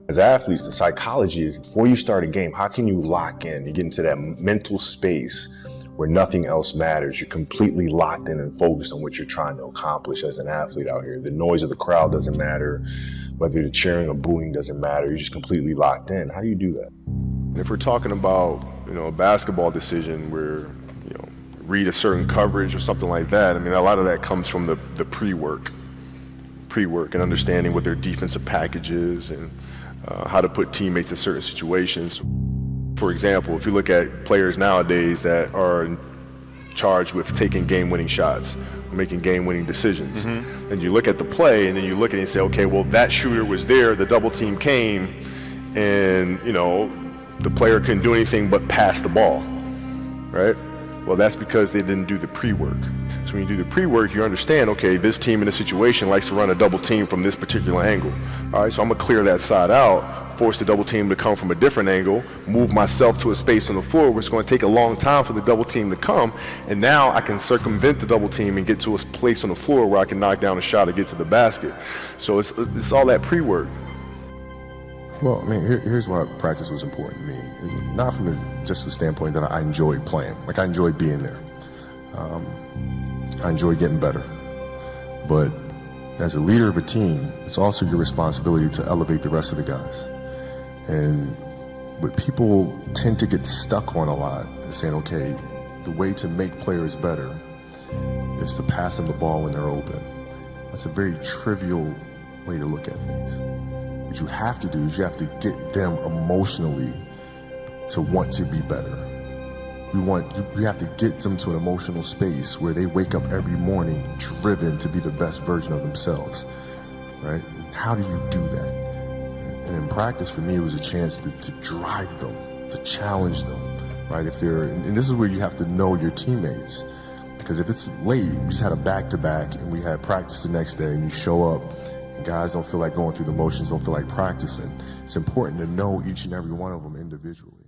As athletes, the psychology is before you start a game, how can you lock in? You get into that mental space where nothing else matters. You're completely locked in and focused on what you're trying to accomplish as an athlete out here. The noise of the crowd doesn't matter. Whether you're cheering or booing doesn't matter. You're just completely locked in. How do you do that? If we're talking about, a basketball decision where, read a certain coverage or something like that, I mean, a lot of that comes from the pre-work and understanding what their defensive package is and how to put teammates in certain situations. For example, if you look at players nowadays that are charged with taking game-winning shots, making game-winning decisions, and you look at the play and then you look at it and say, okay, well, that shooter was there, the double team came, and the player couldn't do anything but pass the ball, right? Well, that's because they didn't do the pre-work. So when you do the pre-work, you understand, okay, this team in this situation likes to run a double team from this particular angle. All right, so I'm gonna clear that side out, force the double team to come from a different angle, move myself to a space on the floor where it's gonna take a long time for the double team to come, and now I can circumvent the double team and get to a place on the floor where I can knock down a shot or get to the basket. So it's all that pre-work. Well, I mean, here's why practice was important to me. Not from just the standpoint that I enjoyed playing. Like, I enjoyed being there. I enjoyed getting better. But as a leader of a team, it's also your responsibility to elevate the rest of the guys. And what people tend to get stuck on a lot is saying, okay, the way to make players better is to pass them the ball when they're open. That's a very trivial way to look at things. What you have to do is you have to get them emotionally to want to be better. You have to get them to an emotional space where they wake up every morning driven to be the best version of themselves, right? And how do you do that? And in practice, for me, it was a chance to drive them, to challenge them, right? And this is where you have to know your teammates, because if it's late, we just had a back-to-back and we had practice the next day and you show up, guys don't feel like going through the motions, don't feel like practicing. It's important to know each and every one of them individually.